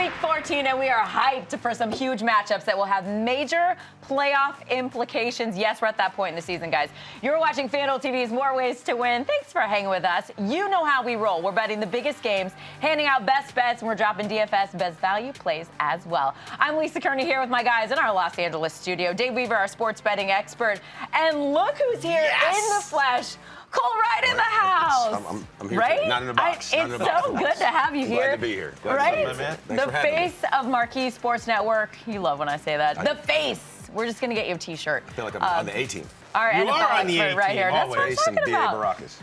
Week 14, and we are hyped for some huge matchups that will have major playoff implications. Yes, we're at that point in the season, guys. You're watching FanDuel TV's More Ways to Win. Thanks for hanging with us. You know how we roll. We're betting the biggest games, handing out best bets, and we're dropping DFS best value plays as well. I'm Lisa Kerney here with my guys in our Los Angeles studio. Dave Weaver, our sports betting expert. And look who's here in the flesh. Cole Wright in the house. I'm here. Right? Not in the box. It's so good to have you here. Glad to be here. Right? The face me. of Marquee Sports Network. You love when I say that. The face. We're just going to get you a T-shirt. I feel like I'm on the A-team. Our You NFL are on the expert right here. That's what I'm Some talking B.A. about. Baracus.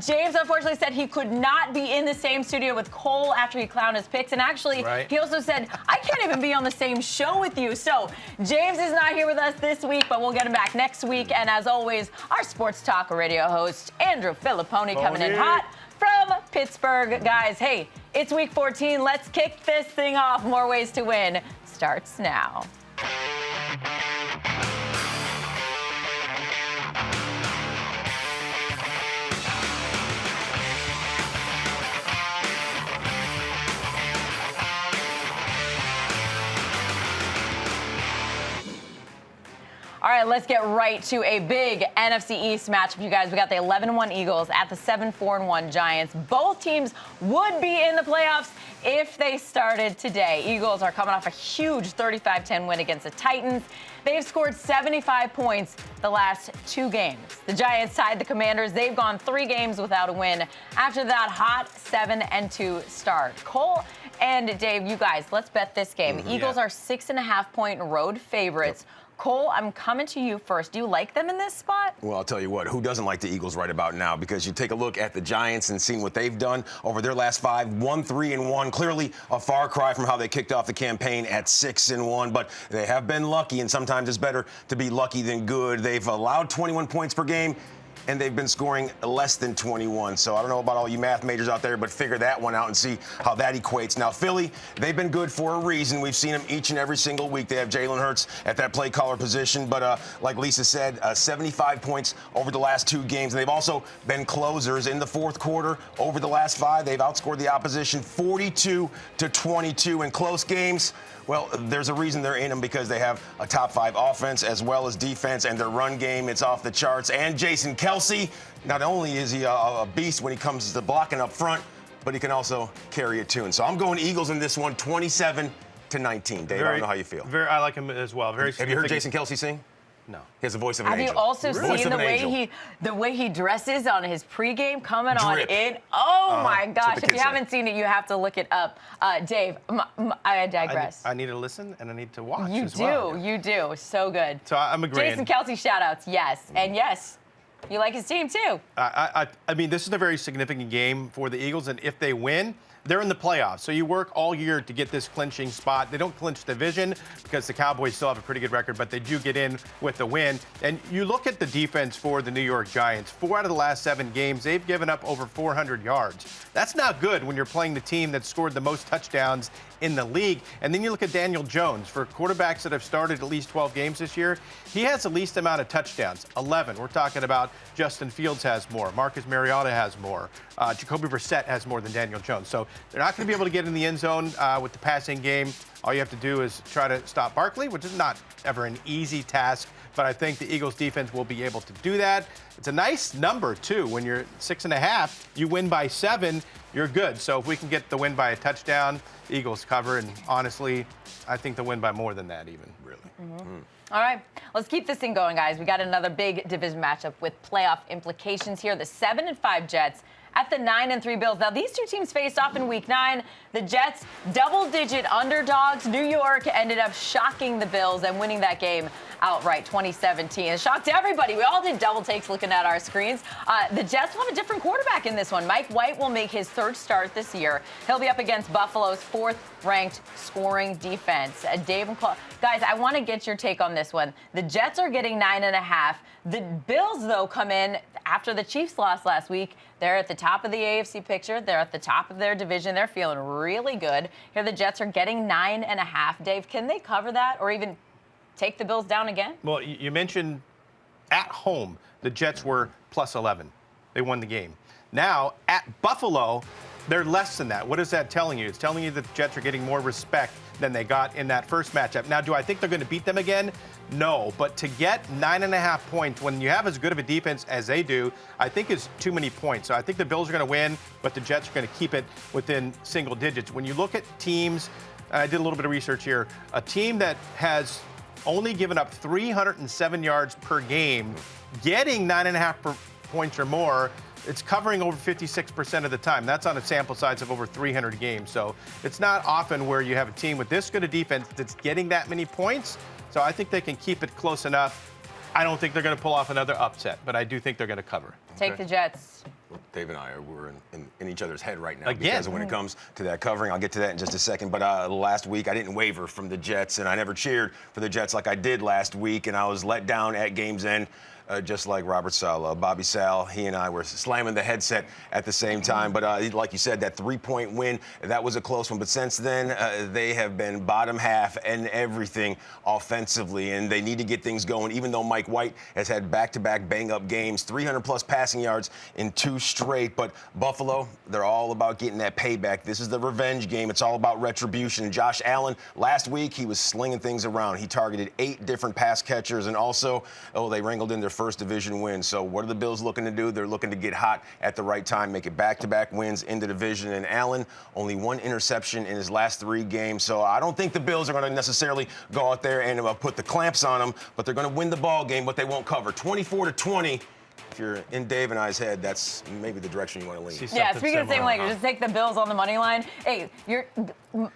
James unfortunately said he could not be in the same studio with Cole after he clowned his picks. And actually, he also said, I can't even be on the same show with you. So James is not here with us this week, but we'll get him back next week. And as always, our sports talk radio host, Andrew Fillipponi, coming in hot from Pittsburgh. Guys, hey, it's week 14. Let's kick this thing off. More Ways to Win starts now. All right, let's get right to a big NFC East matchup, you guys. We got the 11-1 Eagles at the 7-4-1 Giants. Both teams would be in the playoffs if they started today. Eagles are coming off a huge 35-10 win against the Titans. They've scored 75 points the last 2 games. The Giants tied the Commanders. They've gone 3 games without a win after that hot 7-2 start. Cole and Dave, you guys, let's bet this game. The Eagles are 6.5-point road favorites. Cole, I'm coming to you first. Do you like them in this spot? Well, I'll tell you what, who doesn't like the Eagles right about now? Because you take a look at the Giants and seeing what they've done over their last 5, 1-3-1. Clearly a far cry from how they kicked off the campaign at 6-1. But they have been lucky, and sometimes it's better to be lucky than good. They've allowed 21 points per game, and they've been scoring less than 21. So I don't know about all you math majors out there, but figure that one out and see how that equates. Now, Philly, they've been good for a reason. We've seen them each and every single week. They have Jalen Hurts at that play caller position. But like Lisa said, 75 points over the last 2 games. And they've also been closers in the fourth quarter. Over the last 5, they've outscored the opposition 42-22 in close games. Well, there's a reason they're in them, because they have a top 5 offense as well as defense, and their run game, it's off the charts. And Jason Kelce, not only is he a beast when he comes to blocking up front, but he can also carry it too. And so I'm going Eagles in this one, 27-19. Dave, I don't know how you feel. I like him as well. Have you heard Jason Kelce sing? No. He has the voice of an angel. Have you also seen the way he dresses on his pregame coming on in? Oh my gosh! If you haven't seen it, you have to look it up. Dave, I digress. I need to listen and I need to watch. You do. So good. So I'm agreeing. Jason Kelce shout-outs, yes, and yes. You like his team too. I mean, this is a very significant game for the Eagles, and if they win, they're in the playoffs. So you work all year to get this clinching spot. They don't clinch the division because the Cowboys still have a pretty good record, but they do get in with the win. And you look at the defense for the New York Giants. 4 out of the last 7 games, they've given up over 400 yards. That's not good when you're playing the team that scored the most touchdowns in the league. And then you look at Daniel Jones. For quarterbacks that have started at least 12 games this year, he has the least amount of touchdowns, 11. We're talking about Justin Fields has more. Marcus Mariota has more. Jacoby Brissett has more than Daniel Jones. So they're not going to be able to get in the end zone with the passing game. All you have to do is try to stop Barkley, which is not ever an easy task. But I think the Eagles defense will be able to do that. It's a nice number, too. When you're 6.5, you win by 7, you're good. So if we can get the win by a touchdown, the Eagles cover. And honestly, I think they'll win by more than that even, really. All right, let's keep this thing going, guys. We got another big division matchup with playoff implications here. The 7-5 Jets at the 9-3 Bills. Now, these 2 teams faced off in Week 9. The Jets, double-digit underdogs. New York ended up shocking the Bills and winning that game outright, 2017. It shocked everybody. We all did double takes looking at our screens. The Jets will have a different quarterback in this one. Mike White will make his 3rd start this year. He'll be up against Buffalo's 4th-ranked scoring defense. Dave and Paul, guys, I want to get your take on this one. The Jets are getting 9.5. The Bills, though, come in after the Chiefs lost last week. They're at the top of the AFC picture. They're at the top of their division. They're feeling really good. Here the Jets are getting 9.5. Dave, can they cover that or even take the Bills down again? Well, you mentioned at home, the Jets were plus 11. They won the game. Now, at Buffalo, They're less than that. What is that telling you? It's telling you that the Jets are getting more respect than they got in that first matchup. Now, do I think they're going to beat them again? No. But to get 9.5 points when you have as good of a defense as they do, I think is too many points. So I think the Bills are going to win, but the Jets are going to keep it within single digits. When you look at teams, I did a little bit of research here, a team that has only given up 307 yards per game, getting 9.5 points or more, it's covering over 56% of the time. That's on a sample size of over 300 games. So it's not often where you have a team with this good a defense that's getting that many points. So I think they can keep it close enough. I don't think they're going to pull off another upset, but I do think they're going to cover. Take the Jets. Dave and I we're in each other's head right now Again. because when it comes to that covering, I'll get to that in just a second. But last week I didn't waver from the Jets, and I never cheered for the Jets like I did last week, and I was let down at game's end. Just like Robert Saleh, Bobby Sal, he and I were slamming the headset at the same time. But like you said, that 3-point win, that was a close one. But since then, they have been bottom half and everything offensively, and they need to get things going, even though Mike White has had back-to-back bang-up games, 300-plus passing yards in 2 straight. But Buffalo, they're all about getting that payback. This is the revenge game. It's all about retribution. And Josh Allen, last week, he was slinging things around. He targeted 8 different pass catchers, and also, they wrangled in their first division win. So what are the Bills looking to do? They're looking to get hot at the right time, make it back-to-back wins in the division. And Allen, only 1 interception in his last 3 games. So I don't think the Bills are going to necessarily go out there and put the clamps on them, but they're going to win the ball game, but they won't cover. 24-20. If you're in Dave and I's head, that's maybe the direction you want to lean. Yeah, speaking of the same language, just take the Bills on the money line. Hey, you're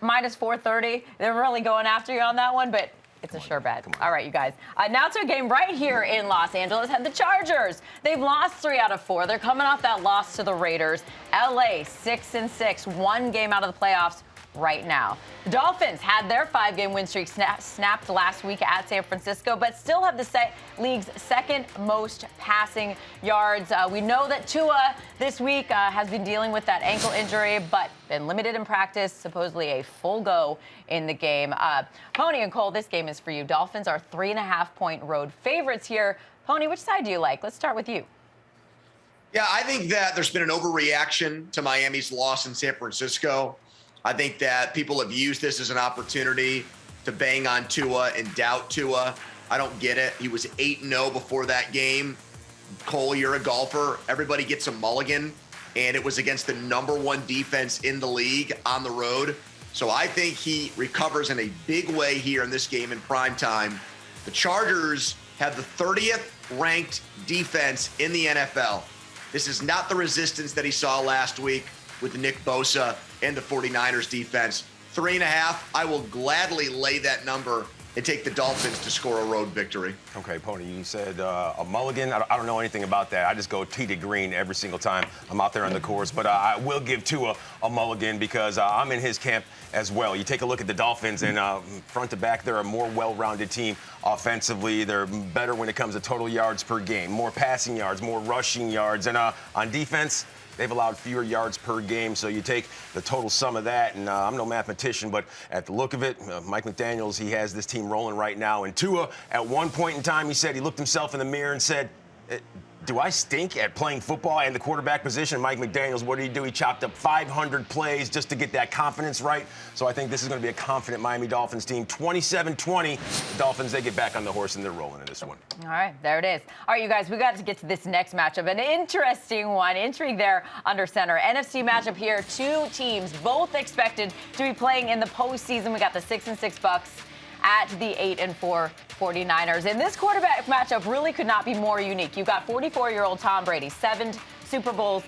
minus 430. They're really going after you on that one, but it's a sure bet. All right, you guys. Now to a game right here in Los Angeles. Had the Chargers. They've lost 3 out of 4. They're coming off that loss to the Raiders. LA 6-6, 1 game out of the playoffs right now. The Dolphins had their 5-game win streak snapped last week at San Francisco, but still have the league's second most passing yards. We know that Tua this week has been dealing with that ankle injury, but been limited in practice, supposedly a full go in the game. Pony and Cole, this game is for you. Dolphins are 3.5-point road favorites here. Pony, which side do you like? Let's start with you. Yeah, I think that there's been an overreaction to Miami's loss in San Francisco. I think that people have used this as an opportunity to bang on Tua and doubt Tua. I don't get it. He was 8-0 before that game. Cole, you're a golfer. Everybody gets a mulligan, and it was against the #1 defense in the league on the road. So I think he recovers in a big way here in this game in prime time. The Chargers have the 30th ranked defense in the NFL. This is not the resistance that he saw last week with Nick Bosa and the 49ers defense. 3.5, I will gladly lay that number and take the Dolphins to score a road victory. Okay, Pony, you said a mulligan. I don't know anything about that. I just go tee to green every single time I'm out there on the course. But I will give Tua a mulligan because I'm in his camp as well. You take a look at the Dolphins, and front to back, they're a more well-rounded team offensively. They're better when it comes to total yards per game, more passing yards, more rushing yards. And on defense, they've allowed fewer yards per game, so you take the total sum of that, and I'm no mathematician, but at the look of it, Mike McDaniels, he has this team rolling right now. And Tua, at one point in time, he said he looked himself in the mirror and said, do I stink at playing football and the quarterback position? Mike McDaniels, what did he do? He chopped up 500 plays just to get that confidence right. So I think this is going to be a confident Miami Dolphins team. 27-20. The Dolphins, they get back on the horse and they're rolling in this one. All right, there it is. All right, you guys, we got to get to this next matchup. An interesting one. Intrigue there under center. NFC matchup here. 2 teams, both expected to be playing in the postseason. We got the 6-6 Bucks at the 8-4 49ers. And this quarterback matchup really could not be more unique. You've got 44-year-old Tom Brady, 7 Super Bowls,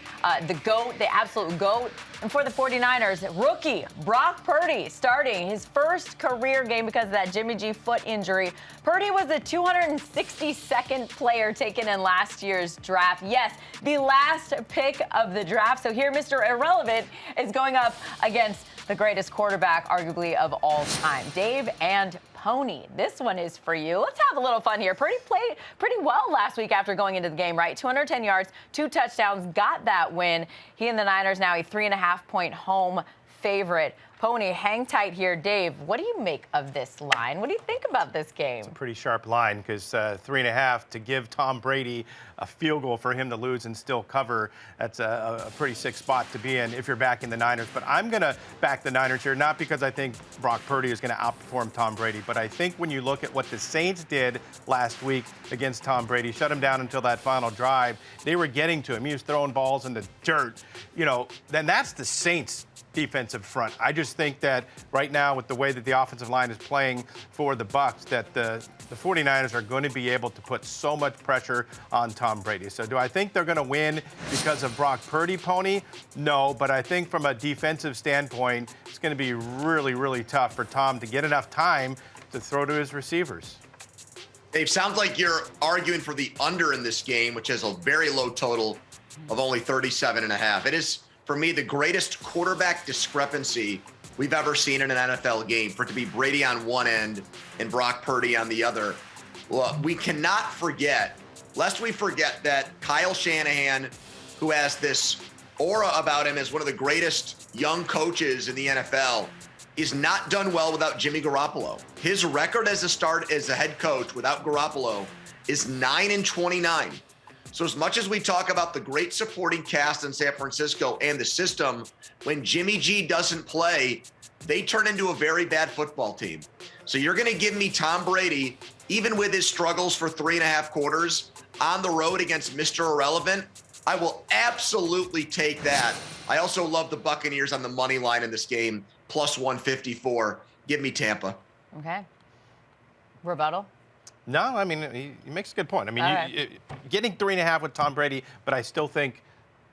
the GOAT, the absolute GOAT. And for the 49ers, rookie Brock Purdy starting his first career game because of that Jimmy G foot injury. Purdy was the 262nd player taken in last year's draft. Yes, the last pick of the draft. So here, Mr. Irrelevant is going up against the greatest quarterback, arguably, of all time. Dave and Pony, this one is for you. Let's have a little fun here. Purdy played pretty well last week after going into the game, right? 210 yards, 2 touchdowns, got that win. He and the Niners now a 3.5-point home favorite. Pony, hang tight here. Dave, what do you make of this line? What do you think about this game? Pretty sharp line because 3.5 to give Tom Brady a field goal for him to lose and still cover. That's a pretty sick spot to be in if you're backing the Niners. But I'm going to back the Niners here, not because I think Brock Purdy is going to outperform Tom Brady, but I think when you look at what the Saints did last week against Tom Brady, shut him down until that final drive, they were getting to him. He was throwing balls in the dirt. Then that's the Saints defensive front. I just think that right now with the way that the offensive line is playing for the BUCS, that the 49ers are going to be able to put so much pressure on Tom Brady. So do I think they're going to win because of Brock Purdy, Pony? No, but I think from a defensive standpoint, it's going to be really, really tough for Tom to get enough time to throw to his receivers. Dave, sounds like you're arguing for the under in this game, which has a very low total of only 37.5. It is, for me, the greatest quarterback discrepancy we've ever seen in an NFL game, for it to be Brady on one end and Brock Purdy on the other. Well, we cannot forget, lest we forget that Kyle Shanahan, who has this aura about him as one of the greatest young coaches in the NFL, is not done well without Jimmy Garoppolo. His record as a head coach without Garoppolo is 9-29. So as much as we talk about the great supporting cast in San Francisco and the system, when Jimmy G doesn't play, they turn into a very bad football team. So you're going to give me Tom Brady, even with his struggles for 3.5 quarters, on the road against Mr. Irrelevant? I will absolutely take that. I also love the Buccaneers on the money line in this game, plus 154. Give me Tampa. Okay. Rebuttal? No, I mean, he makes a good point. I mean, Right. Getting 3.5 with Tom Brady, but I still think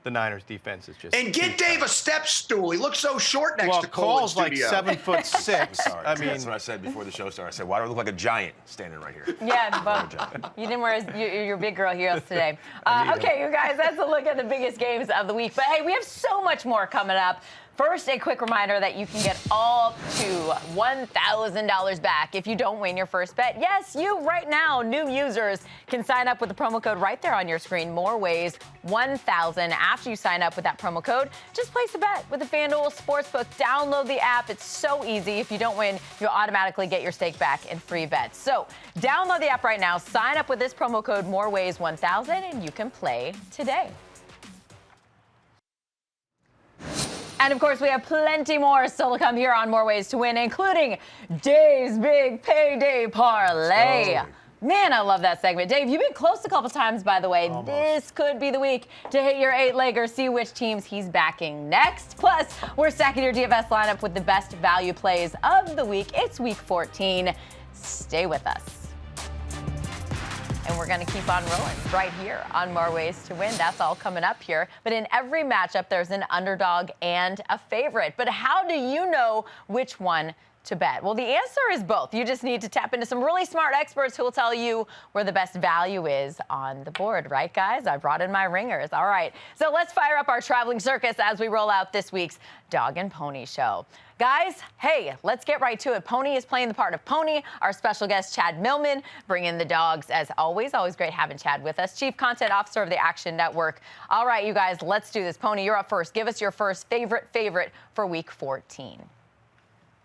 the Niners defense is just. And get Dave a step stool. He looks so short next to Cole in Cole's like studio. 7'6". Sorry. I mean, That's what I said before the show started. I said, why do I look like a giant standing right here? Yeah, but you didn't wear your big girl heels today. Okay, you guys, that's a look at the biggest games of the week. But hey, we have so much more coming up. First, a quick reminder that you can get all to $1,000 back if you don't win your first bet. Yes, you right now, new users can sign up with the promo code right there on your screen. More ways, 1,000 after you sign up with that promo code. Just place a bet with the FanDuel Sportsbook. Download the app. It's so easy. If you don't win, you'll automatically get your stake back and free bets. So download the app right now. Sign up with this promo code, More Ways 1,000, and you can play today. And, of course, we have plenty more still to come here on More Ways to Win, including Dave's Big Payday Parlay. Man, I love that segment. Dave, you've been close a couple times, by the way. Almost. This could be the week to hit your 8-legger, see which teams he's backing next. Plus, we're stacking your DFS lineup with the best value plays of the week. It's week 14. Stay with us. And we're going to keep on rolling right here on More Ways to Win. That's all coming up here. But in every matchup, there's an underdog and a favorite. But how do you know which one to bet? Well, the answer is both. You just need to tap into some really smart experts who will tell you where the best value is on the board. Right, guys? I brought in my ringers. All right. So let's fire up our traveling circus as we roll out this week's Dog and Pony Show. Guys, hey, let's get right to it. Pony is playing the part of Pony. Our special guest, Chad Millman, bringing the dogs as always. Always great having Chad with us. Chief Content Officer of the Action Network. All right, you guys, let's do this. Pony, you're up first. Give us your first favorite for week 14.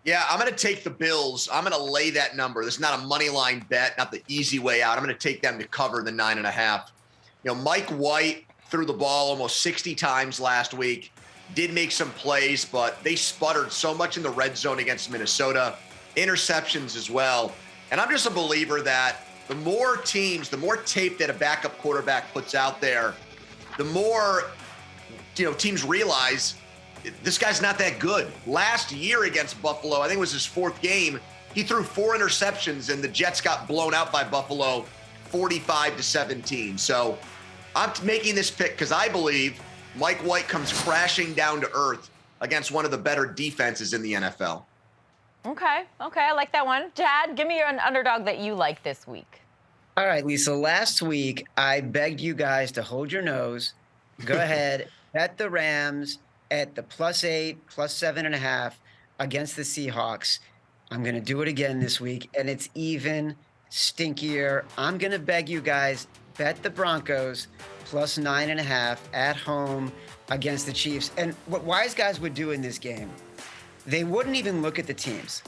Yeah, I'm going to take the Bills. I'm going to lay that number. This is not a money line bet, not the easy way out. I'm going to take them to cover the 9.5. Mike White threw the ball almost 60 times last week. Did make some plays, but they sputtered so much in the red zone against Minnesota. Interceptions as well. And I'm just a believer that the more teams, the more tape that a backup quarterback puts out there, the more teams realize this guy's not that good. Last year against Buffalo, I think it was his 4th game, he threw 4 interceptions and the Jets got blown out by Buffalo 45-17. So I'm making this pick because I believe Mike White comes crashing down to earth against one of the better defenses in the NFL. Okay, I like that one. Chad, give me an underdog that you like this week. All right, Lisa, last week I begged you guys to hold your nose. Go ahead, bet the Rams at the +8, +7.5 against the Seahawks. I'm going to do it again this week, and it's even stinkier. I'm going to beg you guys, bet the Broncos +9.5 at home against the Chiefs. And what wise guys would do in this game they wouldn't even look at the teams.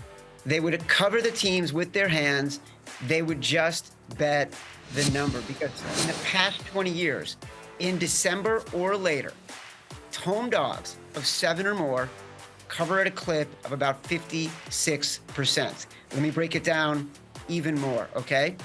They would cover the teams with their hands. They would just bet the number, because in the past 20 years, in December or later, home dogs of 7 or more cover at a clip of about 56%. Let me break it down even more, okay?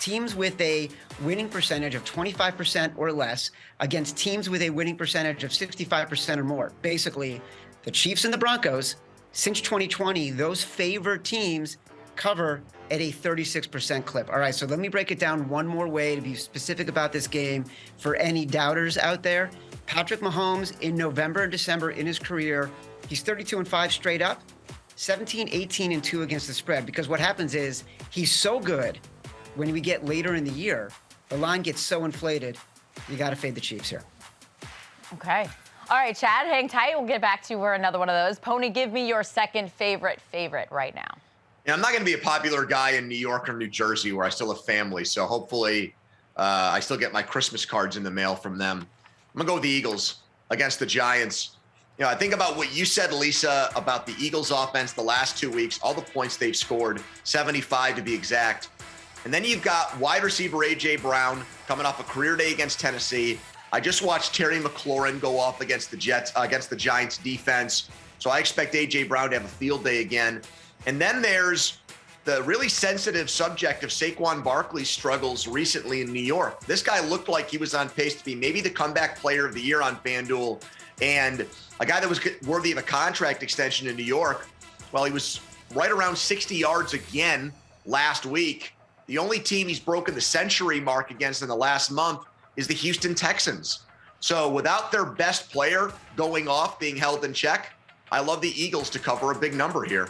Teams with a winning percentage of 25% or less against teams with a winning percentage of 65% or more. Basically, the Chiefs and the Broncos, since 2020, those favored teams cover at a 36% clip. All right, so let me break it down one more way to be specific about this game for any doubters out there. Patrick Mahomes in November and December in his career, he's 32-5 straight up, 17, 18-2 against the spread, because what happens is he's so good when we get later in the year, the line gets so inflated, you got to fade the Chiefs here. Okay. All right, Chad, hang tight. We'll get back to you for another one of those. Pony, give me your second favorite right now. Yeah, I'm not going to be a popular guy in New York or New Jersey where I still have family. So hopefully I still get my Christmas cards in the mail from them. I'm going to go with the Eagles against the Giants. You know, I think about what you said, Lisa, about the Eagles offense the last 2 weeks, all the points they've scored, 75 to be exact. And then you've got wide receiver A.J. Brown coming off a career day against Tennessee. I just watched Terry McLaurin go off against the Giants defense. So I expect A.J. Brown to have a field day again. And then there's the really sensitive subject of Saquon Barkley's struggles recently in New York. This guy looked like he was on pace to be maybe the comeback player of the year on FanDuel, and a guy that was worthy of a contract extension in New York. Well, he was right around 60 yards again last week. The only team he's broken the century mark against in the last month is the Houston Texans. So without their best player going off, being held in check, I love the Eagles to cover a big number here.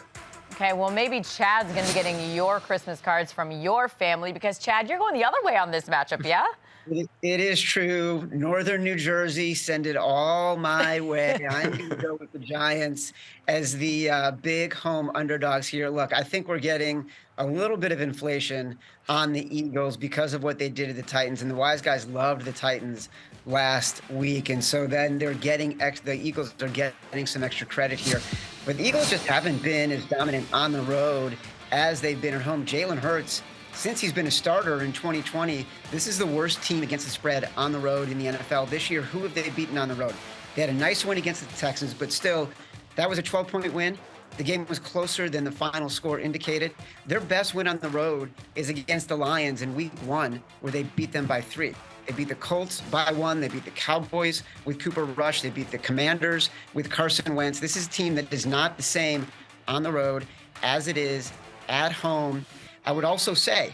Okay, well, maybe Chad's going to be getting your Christmas cards from your family, because, Chad, you're going the other way on this matchup, yeah? It is true. Northern New Jersey, send it all my way. I'm going to go with the Giants as the big home underdogs here. Look, I think we're getting a little bit of inflation on the Eagles because of what they did to the Titans, and the wise guys loved the Titans last week, and so then they're getting the Eagles are getting some extra credit here. But the Eagles just haven't been as dominant on the road as they've been at home. Jalen Hurts, since he's been a starter in 2020, this is the worst team against the spread on the road in the NFL. This year, who have they beaten on the road? They had a nice win against the Texans, but still, that was a 12-point win. The game was closer than the final score indicated. Their best win on the road is against the Lions in week 1, where they beat them by 3. They beat the Colts by 1. They beat the Cowboys with Cooper Rush. They beat the Commanders with Carson Wentz. This is a team that is not the same on the road as it is at home. I would also say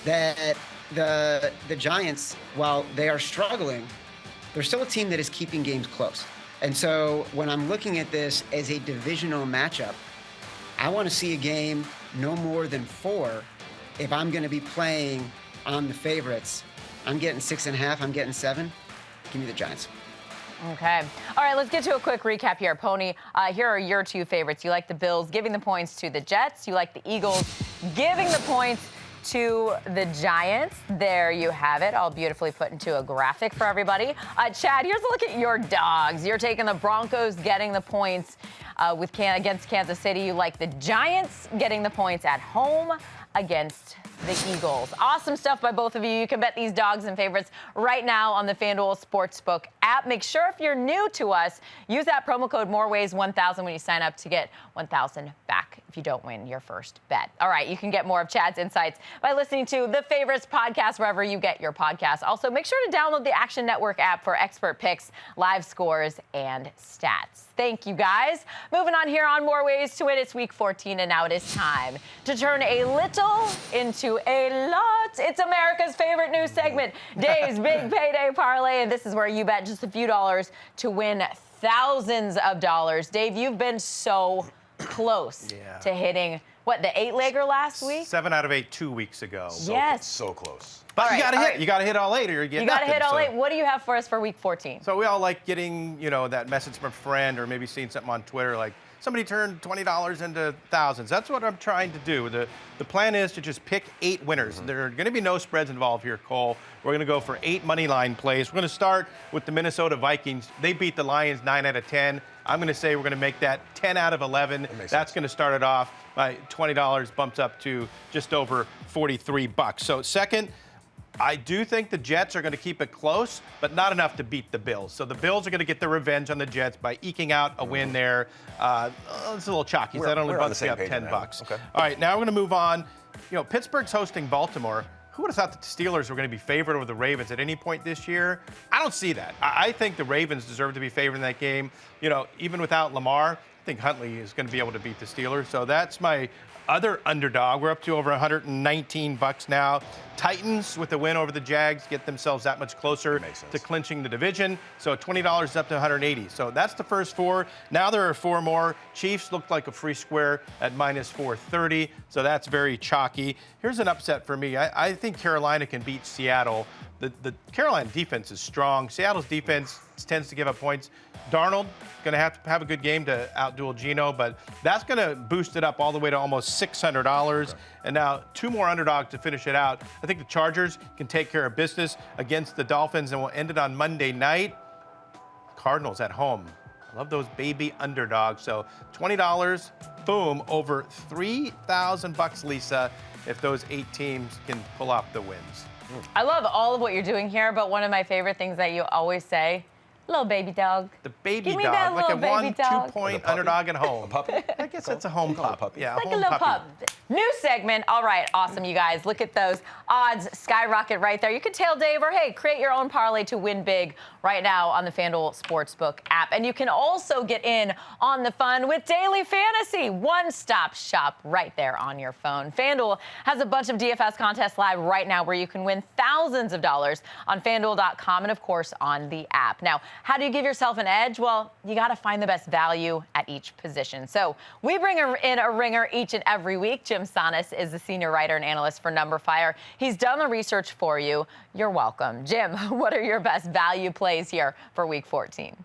that the Giants, while they are struggling, they're still a team that is keeping games close. And so when I'm looking at this as a divisional matchup, I want to see a game no more than 4 if I'm going to be playing on the favorites. I'm getting 6.5. I'm getting 7. Give me the Giants. Okay. All right, let's get to a quick recap here. Pony, here are your 2 favorites. You like the Bills giving the points to the Jets. You like the Eagles giving the points to the Giants. There you have it, all beautifully put into a graphic for everybody. Chad, here's a look at your dogs. You're taking the Broncos getting the points against Kansas City. You like the Giants getting the points at home against the Eagles. Awesome stuff by both of you. You can bet these dogs and favorites right now on the FanDuel Sportsbook app. Make sure if you're new to us, use that promo code MOREWAYS1000 when you sign up to get $1,000 back if you don't win your first bet. All right, you can get more of Chad's insights by listening to the Favorites podcast wherever you get your podcasts. Also, make sure to download the Action Network app for expert picks, live scores, and stats. Thank you, guys. Moving on here on More Ways to Win. It's week 14, and now it is time to turn a little into a lot. It's America's favorite news segment, Dave's Big Payday Parlay, and this is where you bet just a few dollars to win thousands of dollars. Dave, you've been so close to hitting, what, the 8-legger last week? 7 out of 8 2 weeks ago. Yes. So close. But you gotta hit all 8 or you get You gotta nothing, hit all so. 8. What do you have for us for week 14? So we all like getting, that message from a friend or maybe seeing something on Twitter like, somebody turned $20 into thousands. That's what I'm trying to do. The plan is to just pick 8 winners. There are going to be no spreads involved here, Cole. We're going to go for 8 money line plays. We're going to start with the Minnesota Vikings. They beat the Lions 9 out of 10. I'm going to say we're going to make that 10 out of 11. That's going to start it off by $20, bumps up to just over $43. So second, I do think the Jets are going to keep it close, but not enough to beat the Bills. So the Bills are going to get their revenge on the Jets by eking out a win there. It's a little chalky. So that only bumps me up $10. Okay. All right, now we're going to move on. You know, Pittsburgh's hosting Baltimore. Who would have thought that the Steelers were going to be favored over the Ravens at any point this year? I don't see that. I think the Ravens deserve to be favored in that game. You know, even without Lamar, I think Huntley is going to be able to beat the Steelers. So that's my other underdog. We're up to over $119 now. Titans, with the win over the Jags, get themselves that much closer to clinching the division. So $20 is up to $180. So that's the first 4. Now there are 4 more. Chiefs look like a free square at minus 430. So that's very chalky. Here's an upset for me. I think Carolina can beat Seattle. The Carolina defense is strong. Seattle's defense tends to give up points. Darnold going to have a good game to outduel Geno, but that's going to boost it up all the way to almost $600. Okay. And now 2 more underdogs to finish it out. I think the Chargers can take care of business against the Dolphins, and we'll end it on Monday night. Cardinals at home. I love those baby underdogs. So $20, boom, over $3,000, Lisa, if those 8 teams can pull off the wins. I love all of what you're doing here, but one of my favorite things that you always say, little baby dog. The baby Give me dog, that like a little baby 1-2 point underdog at home. A puppy? I guess that's a home pup. Puppy. Yeah, Like a home little puppy. pup. New segment. All right, awesome, you guys. Look at those odds skyrocket right there. You can tail Dave or, hey, create your own parlay to win big right now on the FanDuel Sportsbook app. And you can also get in on the fun with Daily Fantasy. One-stop shop right there on your phone. FanDuel has a bunch of DFS contests live right now where you can win thousands of dollars on FanDuel.com and, of course, on the app. Now, how do you give yourself an edge? Well, you got to find the best value at each position. So we bring in a ringer each and every week. Jim Sonis is the senior writer and analyst for NumberFire. He's done the research for you. You're welcome. Jim, what are your best value plays here for Week 14?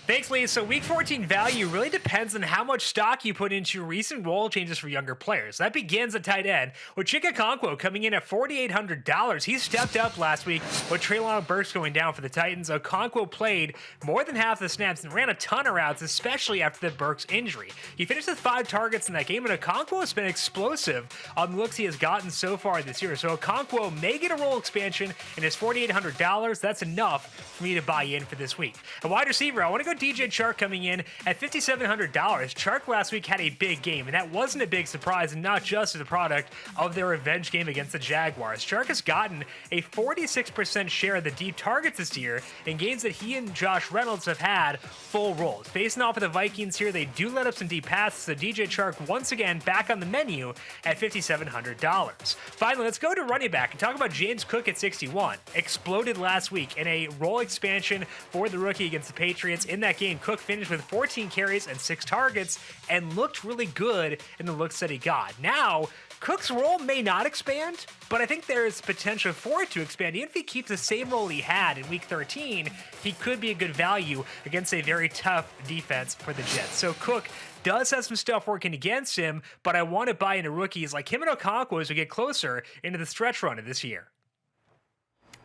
Thanks, Lee. So Week 14 value really depends on how much stock you put into your recent role changes for younger players. That begins at tight end, with Chika Okonkwo coming in at $4,800. He stepped up last week with Treylon Burks going down for the Titans. Okonkwo played more than half the snaps and ran a ton of routes, especially after the Burks injury. He finished with 5 targets in that game, and Okonkwo has been explosive on the looks he has gotten so far this year. So Okonkwo may get a role expansion, and his $4,800, that's enough for me to buy in for this week. A wide receiver, I want to go DJ Chark coming in at $5,700. Chark last week had a big game, and that wasn't a big surprise, and not just as a product of their revenge game against the Jaguars. Chark has gotten a 46% share of the deep targets this year in games that he and Josh Reynolds have had full roles. Facing off with the Vikings here, they do let up some deep passes, so DJ Chark once again back on the menu at $5,700. Finally, let's go to running back and talk about James Cook at 61. Exploded last week in a role expansion for the rookie against the Patriots. In that game, Cook finished with 14 carries and 6 targets and looked really good in the looks that he got. Now, Cook's role may not expand, but I think there is potential for it to expand. Even if he keeps the same role he had in Week 13, he could be a good value against a very tough defense for the Jets. So Cook does have some stuff working against him, but I want to buy into rookies like him and Okonkwo as we get closer into the stretch run of this year.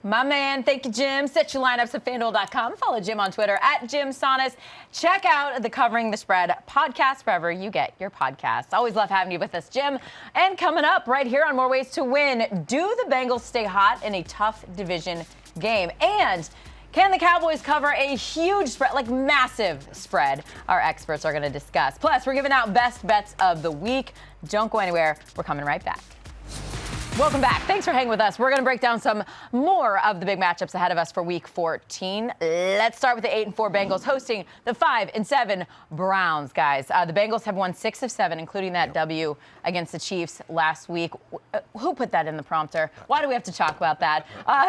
My man, thank you, Jim. Set your lineups at FanDuel.com. Follow Jim on Twitter at Jim Sonis. Check out the Covering the Spread podcast wherever you get your podcasts. Always love having you with us, Jim. And coming up right here on More Ways to Win, do the Bengals stay hot in a tough division game? And can the Cowboys cover a huge spread, like massive spread? Our experts are going to discuss. Plus, we're giving out best bets of the week. Don't go anywhere. We're coming right back. Welcome back. Thanks for hanging with us. We're going to break down some more of the big matchups ahead of us for Week 14. Let's start with the 8-4 Bengals hosting the 5-7 Browns, guys. The Bengals have won 6 of 7, including that W against the Chiefs last week. Who put that in the prompter? Why do we have to talk about that?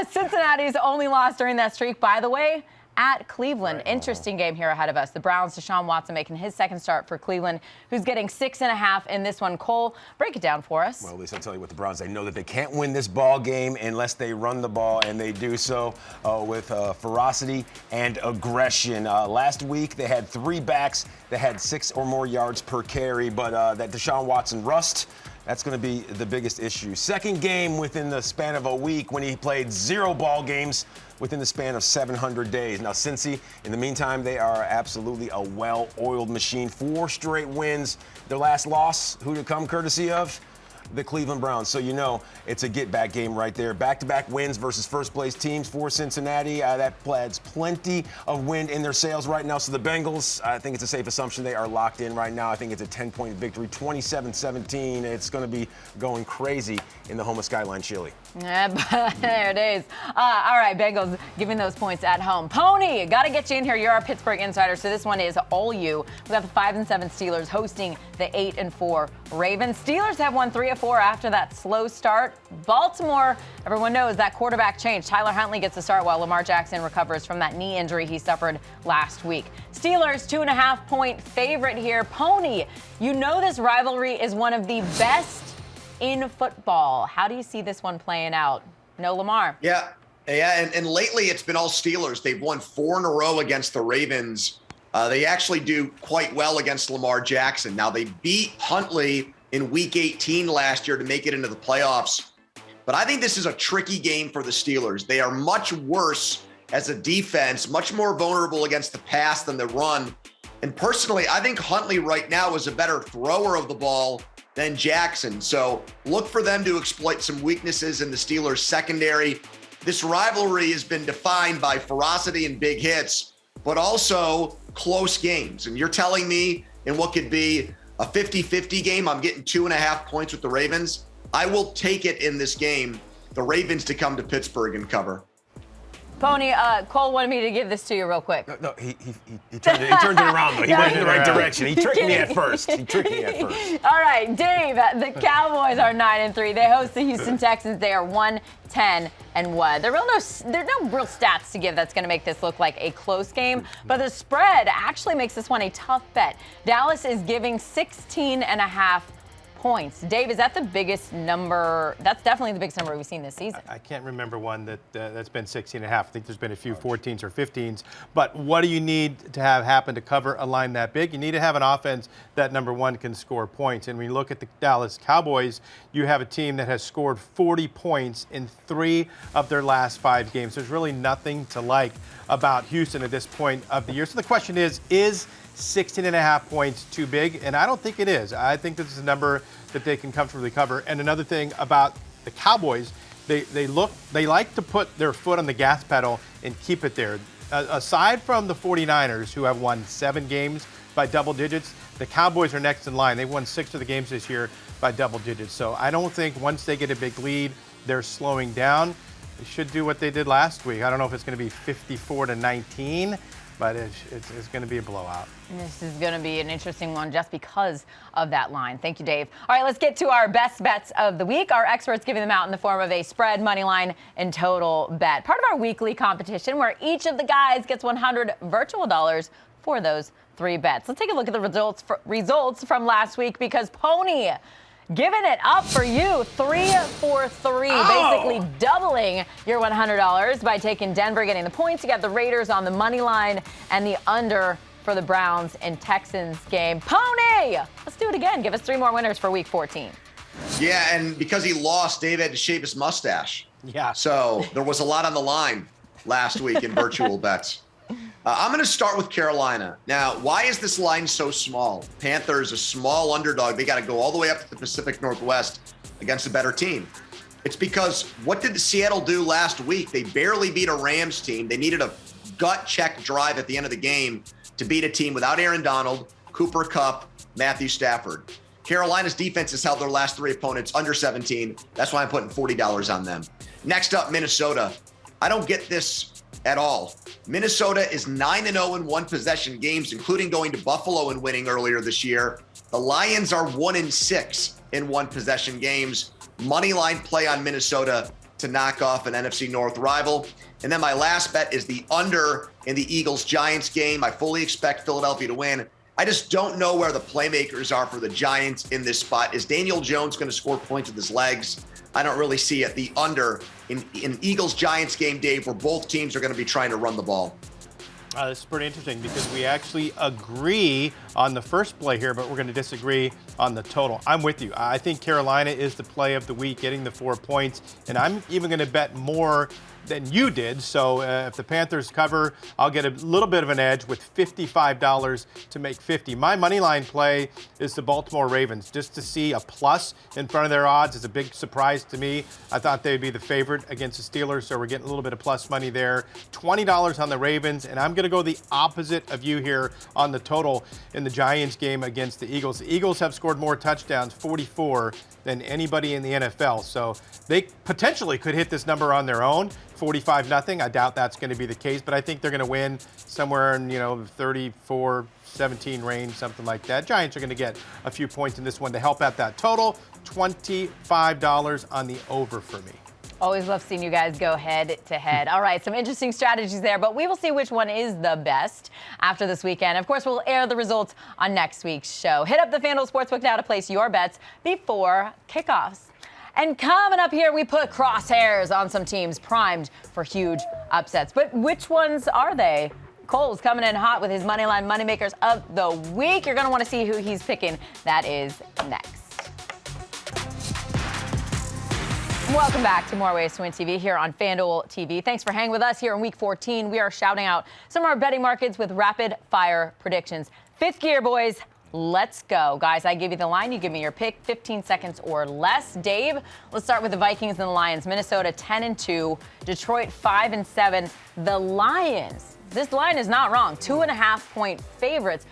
Cincinnati's only loss during that streak, by the way, at Cleveland. Interesting game here ahead of us. The Browns, Deshaun Watson making his second start for Cleveland, who's getting 6.5 in this one. Cole, break it down for us. Well, at least I'll tell you what the Browns, they know that they can't win this ball game unless they run the ball, and they do so with ferocity and aggression. Last week, they had 3 backs that had 6 or more yards per carry, but that Deshaun Watson rust, that's going to be the biggest issue. Second game within the span of a week when he played 0 ball games within the span of 700 days. Now, Cincy, in the meantime, they are absolutely a well-oiled machine. 4 straight wins. Their last loss, who to come courtesy of? The Cleveland Browns. So you know it's a get-back game right there. Back-to-back wins versus first-place teams for Cincinnati. That adds plenty of wind in their sails right now. So the Bengals, I think it's a safe assumption they are locked in right now. I think it's a 10-point victory, 27-17. It's going to be going crazy in the home of Skyline Chili. Yeah, there it is. All right, Bengals giving those points at home. Pony, got to get you in here. You're our Pittsburgh insider, so this one is all you. We got the 5-7 Steelers hosting the 8-4 Ravens. Steelers have won 3 of 4 after that slow start. Baltimore, everyone knows that quarterback change. Tyler Huntley gets the start while Lamar Jackson recovers from that knee injury he suffered last week. Steelers 2.5-point favorite here. Pony, you know this rivalry is one of the best in football. How do you see this one playing out? No Lamar. Yeah, and lately it's been all Steelers. They've won 4 in a row against the Ravens. They actually do quite well against Lamar Jackson. Now, they beat Huntley in Week 18 last year to make it into the playoffs. But I think this is a tricky game for the Steelers. They are much worse as a defense, much more vulnerable against the pass than the run. And personally, I think Huntley right now is a better thrower of the ball than Jackson. So look for them to exploit some weaknesses in the Steelers secondary. This rivalry has been defined by ferocity and big hits, but also close games. And you're telling me in what could be a 50-50 game, I'm getting 2.5 points with the Ravens. I will take it in this game, the Ravens to come to Pittsburgh and cover. Pony, Cole wanted me to give this to you real quick. No, he turned it around, though. He went in the right direction. He tricked me at first. All right, Dave, the Cowboys are 9-3. They host the Houston Texans. They are 1-10-1. There are no real stats to give that's going to make this look like a close game, but the spread actually makes this one a tough bet. Dallas is giving 16.5 points. Dave, is that the biggest number? That's definitely the biggest number we've seen this season. I can't remember one that's been 16.5. I think there's been a few 14s or 15s. But what do you need to have happen to cover a line that big? You need to have an offense that, number one, can score points. And when you look at the Dallas Cowboys, you have a team that has scored 40 points in 3 of their last 5 games. There's really nothing to like about Houston at this point of the year. So the question is 16.5 points too big? And I don't think it is. I think this is a number that they can comfortably cover. And another thing about the Cowboys, they like to put their foot on the gas pedal and keep it there. Aside from the 49ers, who have won 7 games by double digits, the Cowboys are next in line. They've won 6 of the games this year by double digits. So I don't think once they get a big lead, they're slowing down. They should do what they did last week. I don't know if it's going to be 54-19, but it's going to be a blowout. This is going to be an interesting one just because of that line. Thank you, Dave. All right, let's get to our best bets of the week. Our experts giving them out in the form of a spread, money line, and total bet. Part of our weekly competition where each of the guys gets 100 virtual dollars for those 3 bets. Let's take a look at the results from last week because Pony giving it up for you, 3 for 3, basically doubling your $100 by taking Denver, getting the points. You got the Raiders on the money line and the under for the Browns and Texans game. Pony, let's do it again. Give us 3 more winners for week 14. Yeah, and because he lost, Dave had to shave his mustache. Yeah. So there was a lot on the line last week in virtual bets. I'm going to start with Carolina. Now, why is this line so small? Panthers, a small underdog. They got to go all the way up to the Pacific Northwest against a better team. It's because what did Seattle do last week? They barely beat a Rams team. They needed a gut check drive at the end of the game to beat a team without Aaron Donald, Cooper Kupp, Matthew Stafford. Carolina's defense has held their last 3 opponents under 17. That's why I'm putting $40 on them. Next up, Minnesota. I don't get this at all. Minnesota is 9-0 in one-possession games, including going to Buffalo and winning earlier this year. The Lions are 1-6 in one-possession games. Money line play on Minnesota to knock off an NFC North rival. And then my last bet is the under in the Eagles-Giants game. I fully expect Philadelphia to win. I just don't know where the playmakers are for the Giants in this spot. Is Daniel Jones going to score points with his legs? I don't really see it. The under in Eagles-Giants game, Dave, where both teams are going to be trying to run the ball. This is pretty interesting because we actually agree on the first play here, but we're going to disagree on the total. I'm with you. I think Carolina is the play of the week, getting the 4 points, and I'm even going to bet more than you did. So if the Panthers cover, I'll get a little bit of an edge with $55 to make 50. My money line play is the Baltimore Ravens. Just to see a plus in front of their odds is a big surprise to me. I thought they'd be the favorite against the Steelers, so we're getting a little bit of plus money there. $20 on the Ravens, and I'm going to go the opposite of you here on the total in the Giants game against the Eagles. The Eagles have scored more touchdowns, 44, than anybody in the NFL. So they potentially could hit this number on their own, 45-0. I doubt that's going to be the case, but I think they're going to win somewhere in, 34-17 range, something like that. Giants are going to get a few points in this one to help out that total. $25 on the over for me. Always love seeing you guys go head to head. All right, some interesting strategies there, but we will see which one is the best after this weekend. Of course, we'll air the results on next week's show. Hit up the FanDuel Sportsbook now to place your bets before kickoffs. And coming up here, we put crosshairs on some teams primed for huge upsets. But which ones are they? Cole's coming in hot with his Moneyline Moneymakers of the week. You're going to want to see who he's picking. That is next. Welcome back to More Ways to Win TV here on FanDuel TV. Thanks for hanging with us here in Week 14. We are shouting out some of our betting markets with rapid fire predictions. Fifth gear, boys. Let's go. Guys, I give you the line. You give me your pick, 15 seconds or less. Dave, let's start with the Vikings and the Lions. Minnesota 10-2, Detroit 5-7. The Lions, this line is not wrong. 2.5-point favorites.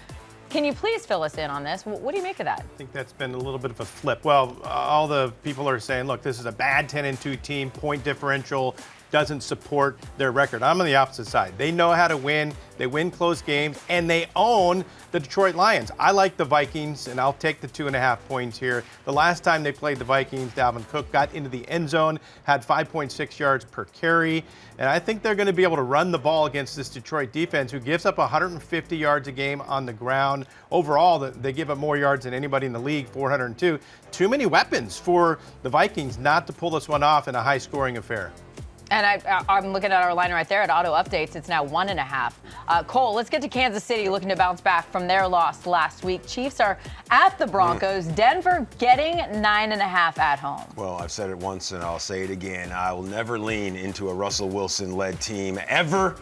Can you please fill us in on this? What do you make of that? I think that's been a little bit of a flip. Well, all the people are saying, look, this is a bad 10-2 team, point differential doesn't support their record. I'm on the opposite side. They know how to win. They win close games, and they own the Detroit Lions. I like the Vikings, and I'll take the 2.5 points here. The last time they played the Vikings, Dalvin Cook got into the end zone, had 5.6 yards per carry, and I think they're going to be able to run the ball against this Detroit defense, who gives up 150 yards a game on the ground. Overall, they give up more yards than anybody in the league, 402. Too many weapons for the Vikings not to pull this one off in a high-scoring affair. And I'm looking at our line right there at Auto Updates. It's now 1.5. Cole, let's get to Kansas City looking to bounce back from their loss last week. Chiefs are at the Broncos. Denver getting 9.5 at home. Well, I've said it once and I'll say it again. I will never lean into a Russell Wilson-led team ever,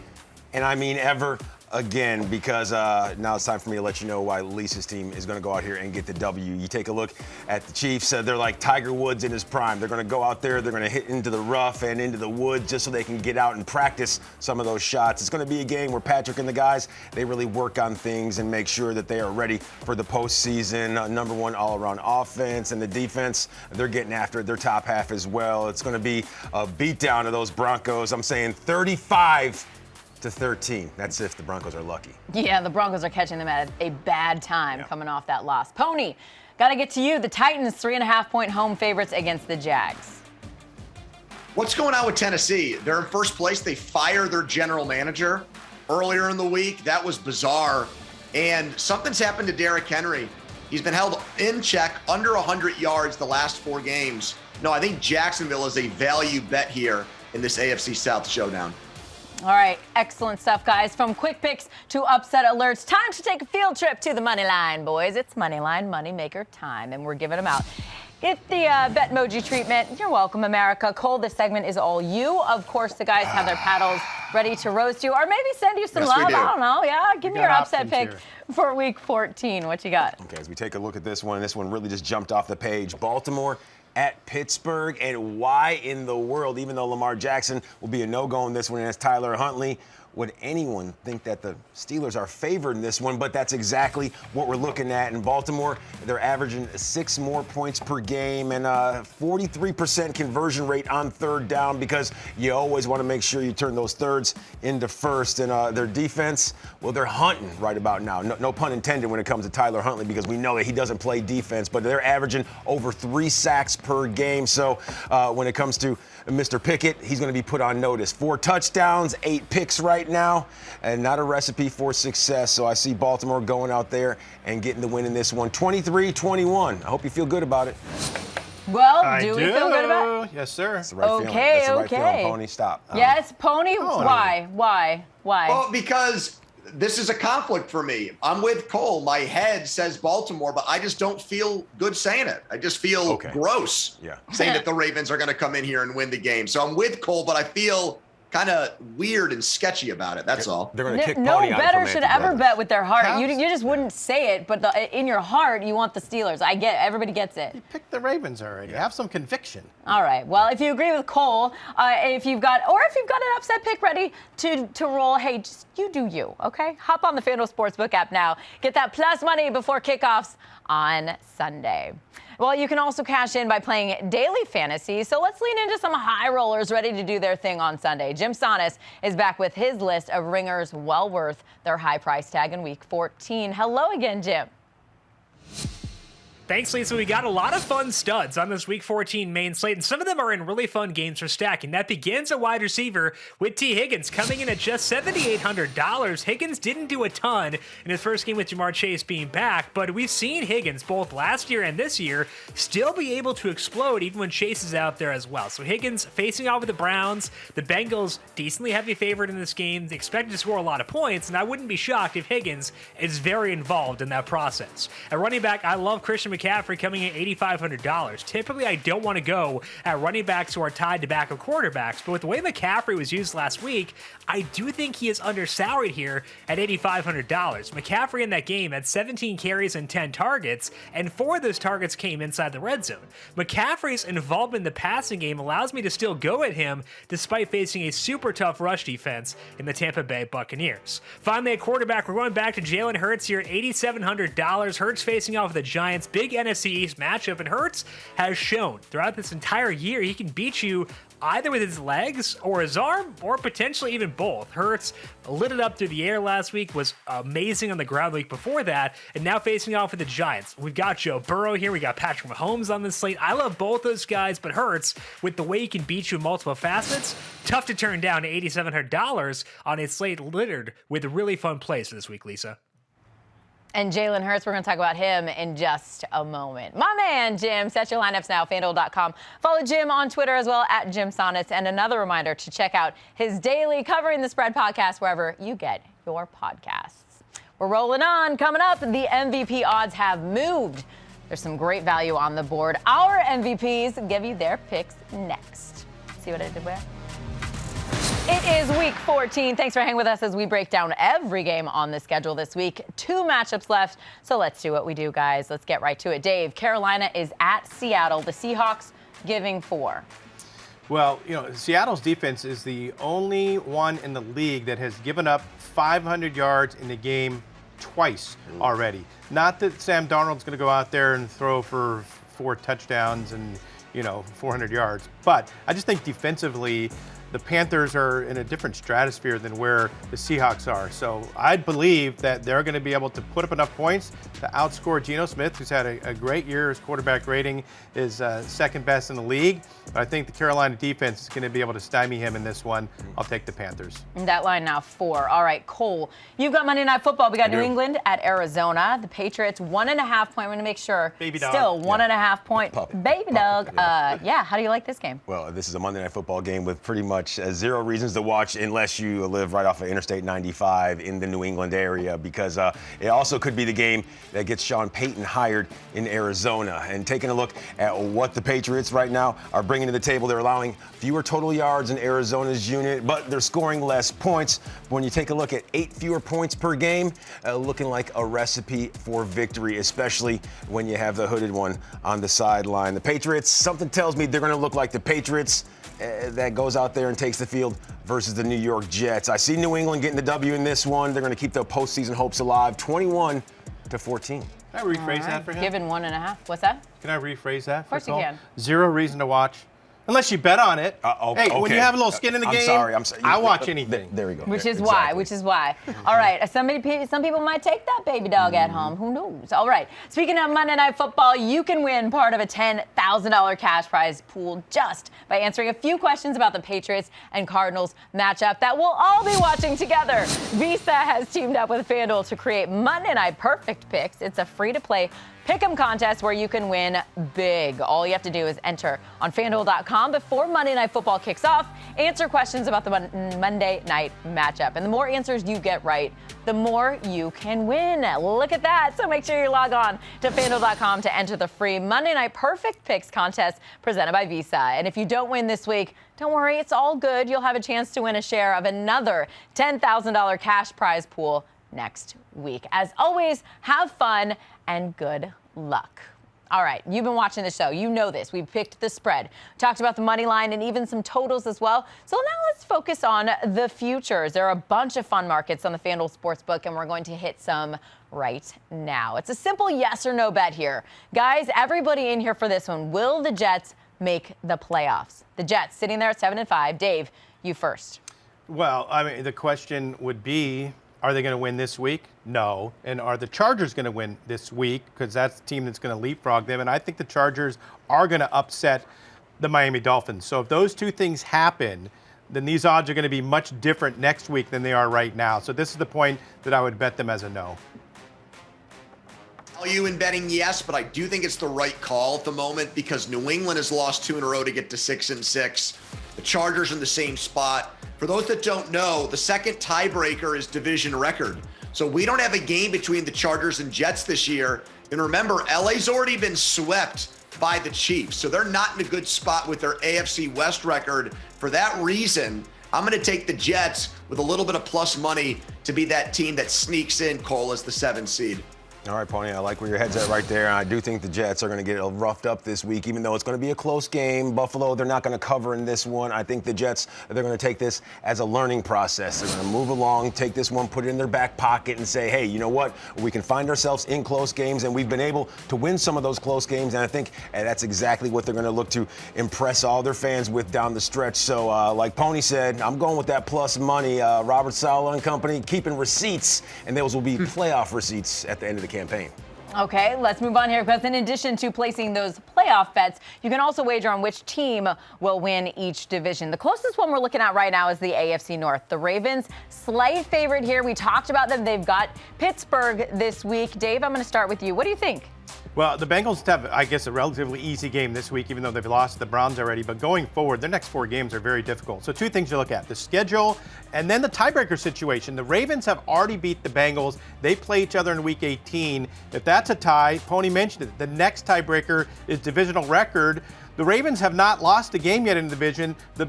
and I mean ever, again, because now it's time for me to let you know why Lisa's team is going to go out here and get the W. You take a look at the Chiefs. They're like Tiger Woods in his prime. They're going to go out there. They're going to hit into the rough and into the woods just so they can get out and practice some of those shots. It's going to be a game where Patrick and the guys, they really work on things and make sure that they are ready for the postseason. Number one all-around offense, and the defense, they're getting after it, their top half as well. It's going to be a beatdown of those Broncos. I'm saying 35-13. That's if the Broncos are lucky. Yeah, the Broncos are catching them at a bad time coming off that loss. Pony, got to get to you. The Titans, 3.5-point home favorites against the Jags. What's going on with Tennessee? They're in first place. They fired their general manager earlier in the week. That was bizarre. And something's happened to Derrick Henry. He's been held in check under 100 yards the last 4 games. No, I think Jacksonville is a value bet here in this AFC South showdown. All right, excellent stuff, guys. From quick picks to upset alerts, time to take a field trip to the money line, boys. It's Moneyline Moneymaker time, and we're giving them out. Get the BETMOJI treatment. You're welcome, America. Cole, this segment is all you. Of course, the guys have their paddles ready to roast you, or maybe send you some love. I don't know. Yeah, give me your upset pick for Week 14. What you got? Okay, as we take a look at this one really just jumped off the page. Baltimore at Pittsburgh, and why in the world, even though Lamar Jackson will be a no-go in this one, and it's Tyler Huntley, would anyone think that the Steelers are favored in this one? But that's exactly what we're looking at in Baltimore. They're averaging 6 more points per game and a 43% conversion rate on third down, because you always want to make sure you turn those thirds into first. And their defense, well, they're hunting right about now. No pun intended when it comes to Tyler Huntley, because we know that he doesn't play defense, but they're averaging over 3 sacks per game. So when it comes to Mr. Pickett, he's going to be put on notice. 4 touchdowns, 8 picks right now, and not a recipe for success. So I see Baltimore going out there and getting the win in this one, 23-21. I hope you feel good about it. Well, do we feel good about it? Yes, sir. That's the right feeling. Okay, That's the right okay. feeling, Pony. Stop. Yes, Pony. Why? Well, because this is a conflict for me. I'm with Cole. My head says Baltimore, but I just don't feel good saying it. I just feel gross saying that the Ravens are going to come in here and win the game. So I'm with Cole, but I feel kind of weird and sketchy about it. That's all. They're going to kick No Pony out better from should Anthony ever Brothers. bet with their heart. You just wouldn't say it, but in your heart, you want the Steelers. I get it. Everybody gets it. You picked the Ravens already. Have some conviction. All right. Well, if you agree with Cole, if you've got an upset pick ready to roll, hey, just you do you, okay? Hop on the FanDuel Sportsbook app now. Get that plus money before kickoffs on Sunday. Well, you can also cash in by playing daily fantasy. So let's lean into some high rollers ready to do their thing on Sunday. Jim Sonis is back with his list of ringers well worth their high price tag in Week 14. Hello again, Jim. Thanks, Lisa. We got a lot of fun studs on this Week 14 main slate, and some of them are in really fun games for stacking. That begins at wide receiver with T. Higgins coming in at just $7,800. Higgins didn't do a ton in his first game with Jamar Chase being back, but we've seen Higgins both last year and this year still be able to explode even when Chase is out there as well. So Higgins facing off with the Browns, the Bengals decently heavy favorite in this game. They expected to score a lot of points, and I wouldn't be shocked if Higgins is very involved in that process. At running back, I love Christian McCaffrey coming in $8,500. Typically, I don't want to go at running backs who are tied to backup quarterbacks, but with the way McCaffrey was used last week, I do think he is undersalaried here at $8,500. McCaffrey in that game had 17 carries and 10 targets, and 4 of those targets came inside the red zone. McCaffrey's involvement in the passing game allows me to still go at him despite facing a super tough rush defense in the Tampa Bay Buccaneers. Finally, at quarterback, we're going back to Jalen Hurts here at $8,700. Hurts facing off the Giants. Big NFC East matchup, and Hurts has shown throughout this entire year he can beat you either with his legs or his arm, or potentially even both. Hurts lit it up through the air last week, was amazing on the ground the week before that, and now facing off with the Giants. We've got Joe Burrow here, we got Patrick Mahomes on this slate. I love both those guys, but Hurts, with the way he can beat you in multiple facets, tough to turn down to $8,700 on a slate littered with really fun plays for this week, Lisa. And Jalen Hurts, we're going to talk about him in just a moment. My man, Jim, set your lineups now, FanDuel.com. Follow Jim on Twitter as well, at Jim Sonitz. And another reminder to check out his daily Covering the Spread podcast wherever you get your podcasts. We're rolling on. Coming up, the MVP odds have moved. There's some great value on the board. Our MVPs give you their picks next. See what I did there? It is Week 14. Thanks for hanging with us as we break down every game on the schedule this week. 2 matchups left, so let's do what we do, guys. Let's get right to it. Dave, Carolina is at Seattle. The Seahawks giving 4. Well, Seattle's defense is the only one in the league that has given up 500 yards in the game twice already. Not that Sam Darnold's going to go out there and throw for 4 touchdowns and, 400 yards, but I just think defensively, the Panthers are in a different stratosphere than where the Seahawks are. So I believe that they're going to be able to put up enough points to outscore Geno Smith, who's had a great year. His quarterback rating is second best in the league. But I think the Carolina defense is going to be able to stymie him in this one. I'll take the Panthers. That line now 4. All right, Cole, you've got Monday Night Football. We got New England at Arizona. The Patriots 1.5 point. I'm going to make sure. Baby dog. Still 1.5 point. Baby dog. Yeah. How do you like this game? Well, this is a Monday Night Football game with pretty much 0 reasons to watch unless you live right off of Interstate 95 in the New England area, because it also could be the game that gets Sean Payton hired in Arizona. And taking a look at what the Patriots right now are bringing to the table, they're allowing fewer total yards in Arizona's unit, but they're scoring less points. When you take a look at 8 fewer points per game, looking like a recipe for victory, especially when you have the hooded one on the sideline. The Patriots, something tells me they're going to look like the Patriots that goes out there and takes the field versus the New York Jets. I see New England getting the W in this one. They're going to keep their postseason hopes alive, 21-14. Can I rephrase that for him? Given 1.5. What's that? Can I rephrase that? Of course you can. 0 reason to watch Unless you bet on it. Okay. Hey, when you have a little skin in the game, I'm sorry. I watch anything. There we go. Which is Exactly. why. All right. Some people might take that baby dog at home. Who knows? All right. Speaking of Monday Night Football, you can win part of a $10,000 cash prize pool just by answering a few questions about the Patriots and Cardinals matchup that we'll all be watching together. Visa has teamed up with FanDuel to create Monday Night Perfect Picks. It's a free-to-play pick'em contest where you can win big. All you have to do is enter on FanDuel.com before Monday Night Football kicks off. Answer questions about the Monday night matchup. And the more answers you get right, the more you can win. Look at that. So make sure you log on to FanDuel.com to enter the free Monday Night Perfect Picks contest presented by Visa. And if you don't win this week, don't worry, it's all good. You'll have a chance to win a share of another $10,000 cash prize pool next week. As always, have fun and good luck. All right, you've been watching the show. You know this. We've picked the spread, talked about the money line, and even some totals as well. So now let's focus on the futures. There are a bunch of fun markets on the FanDuel Sportsbook, and we're going to hit some right now. It's a simple yes or no bet here. Guys, everybody in here for this one. Will the Jets make the playoffs? The Jets sitting there at 7-5. Dave, you first. Well, I mean, the question would be, are they going to win this week? No. And are the Chargers going to win this week? Because that's the team that's going to leapfrog them. And I think the Chargers are going to upset the Miami Dolphins. So if those two things happen, then these odds are going to be much different next week than they are right now. So this is the point that I would bet them as a no. Value in betting, yes, but I do think it's the right call at the moment because New England has lost 2 in a row to get to 6-6. The Chargers in the same spot. For those that don't know, the second tiebreaker is division record. So we don't have a game between the Chargers and Jets this year. And remember, LA's already been swept by the Chiefs. So they're not in a good spot with their AFC West record. For that reason, I'm going to take the Jets with a little bit of plus money to be that team that sneaks in, Cole, as the 7th seed. All right, Pony, I like where your head's at right there. I do think the Jets are going to get roughed up this week, even though it's going to be a close game. Buffalo, they're not going to cover in this one. I think the Jets, they're going to take this as a learning process. They're going to move along, take this one, put it in their back pocket, and say, hey, you know what? We can find ourselves in close games, and we've been able to win some of those close games, and I think that's exactly what they're going to look to impress all their fans with down the stretch. So, like Pony said, I'm going with that plus money. Robert Saleh and company keeping receipts, and those will be playoff receipts at the end of the campaign. Okay, let's move on here because in addition to placing those playoff bets, you can also wager on which team will win each division. The closest one we're looking at right now is the AFC North. The Ravens, slight favorite here. We talked about them. They've got Pittsburgh this week. Dave, I'm going to start with you. What do you think? Well, the Bengals have, I guess, a relatively easy game this week, even though they've lost to the Browns already. But going forward, their next 4 games are very difficult. So 2 things to look at, the schedule and then the tiebreaker situation. The Ravens have already beat the Bengals. They play each other in Week 18. If that's a tie, Pony mentioned it, the next tiebreaker is divisional record. The Ravens have not lost a game yet in the division. The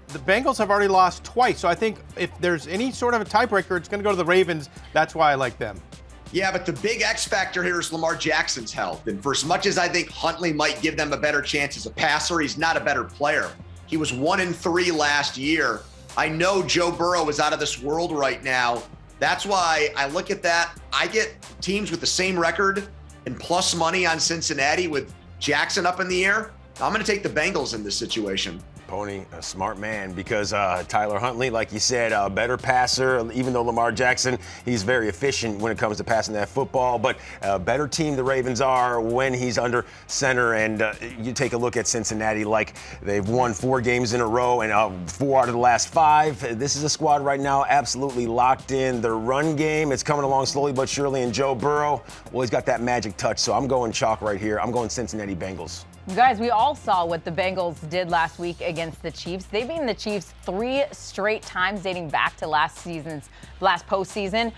Bengals have already lost twice. So I think if there's any sort of a tiebreaker, it's going to go to the Ravens. That's why I like them. Yeah, but the big X factor here is Lamar Jackson's health. And for as much as I think Huntley might give them a better chance as a passer, he's not a better player. He was 1-3 last year. I know Joe Burrow is out of this world right now. That's why I look at that. I get teams with the same record and plus money on Cincinnati with Jackson up in the air. I'm going to take the Bengals in this situation. Pony, a smart man, because Tyler Huntley, like you said, a better passer, even though Lamar Jackson, he's very efficient when it comes to passing that football, but a better team the Ravens are when he's under center. And you take a look at Cincinnati, like they've won 4 games in a row and 4 out of the last 5. This is a squad right now absolutely locked in. Their run game, it's coming along slowly but surely, and Joe Burrow, well, he's got that magic touch, so I'm going chalk right here. I'm going Cincinnati Bengals. You guys, we all saw what the Bengals did last week against the Chiefs. They've beaten the Chiefs 3 straight times dating back to last postseason.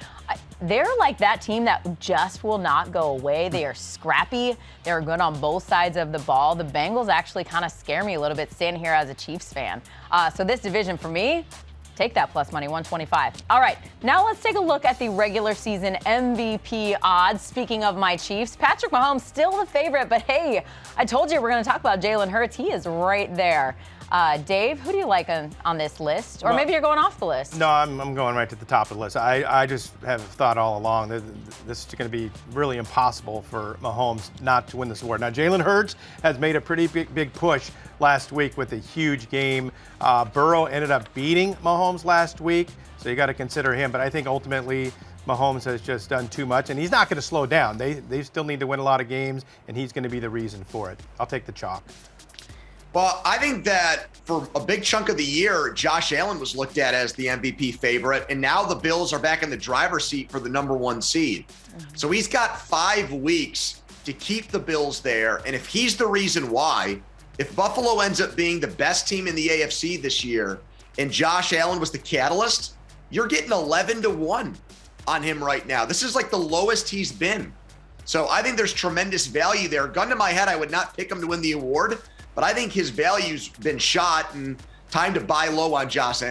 They're like that team that just will not go away. They are scrappy. They're good on both sides of the ball. The Bengals actually kind of scare me a little bit standing here as a Chiefs fan. So this division for me, take that plus money, 125. All right, now let's take a look at the regular season MVP odds. Speaking of my Chiefs, Patrick Mahomes still the favorite, but hey, I told you we're going to talk about Jalen Hurts. He is right there. Dave, who do you like on this list? Or maybe you're going off the list. No, I'm going right to the top of the list. I just have thought all along that this is going to be really impossible for Mahomes not to win this award. Now, Jalen Hurts has made a pretty big push last week with a huge game. Burrow ended up beating Mahomes last week, so you got to consider him. But I think ultimately Mahomes has just done too much, and he's not going to slow down. They still need to win a lot of games, and he's going to be the reason for it. I'll take the chalk. Well, I think that for a big chunk of the year, Josh Allen was looked at as the MVP favorite, and now the Bills are back in the driver's seat for the #1 seed. So he's got 5 weeks to keep the Bills there, and if he's the reason why, if Buffalo ends up being the best team in the AFC this year, and Josh Allen was the catalyst, you're getting 11-1 on him right now. This is like the lowest he's been. So I think there's tremendous value there. Gun to my head, I would not pick him to win the award, but I think his value's been shot and time to buy low on Josh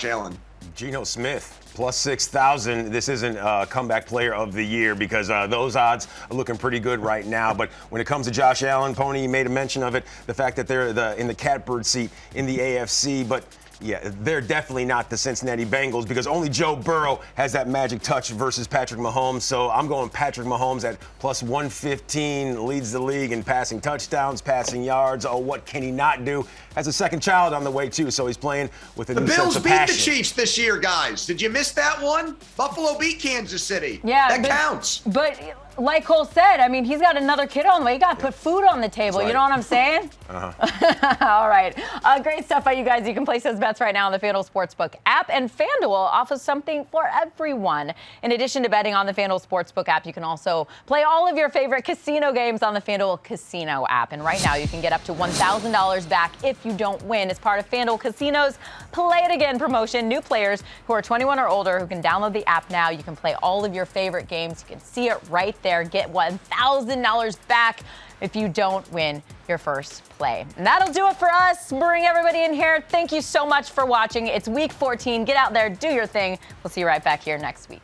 Allen. Geno Smith. Plus 6,000. This isn't comeback player of the year because those odds are looking pretty good right now. But when it comes to Josh Allen, Pony, you made a mention of it, the fact that they're in the catbird seat in the AFC. But yeah, they're definitely not the Cincinnati Bengals because only Joe Burrow has that magic touch versus Patrick Mahomes. So I'm going Patrick Mahomes at plus 115, leads the league in passing touchdowns, passing yards. Oh, what can he not do? Has a second child on the way, too, so he's playing with a new sense of passion. The Bills beat the Chiefs this year, guys. Did you miss that one? Buffalo beat Kansas City. Yeah. That counts. But like Cole said, I mean, he's got another kid on the way. You got to put food on the table. Right. You know what I'm saying? All right. Great stuff by you guys. You can place those bets right now on the FanDuel Sportsbook app. And FanDuel offers something for everyone. In addition to betting on the FanDuel Sportsbook app, you can also play all of your favorite casino games on the FanDuel Casino app. And right now, you can get up to $1,000 back if you don't win. As part of FanDuel Casino's Play It Again promotion, new players who are 21 or older who can download the app now. You can play all of your favorite games. You can see it right there. Get $1,000 back if you don't win your first play. And that'll do it for us. Bring everybody in here. Thank you so much for watching. It's week 14. Get out there, do your thing. We'll see you right back here next week.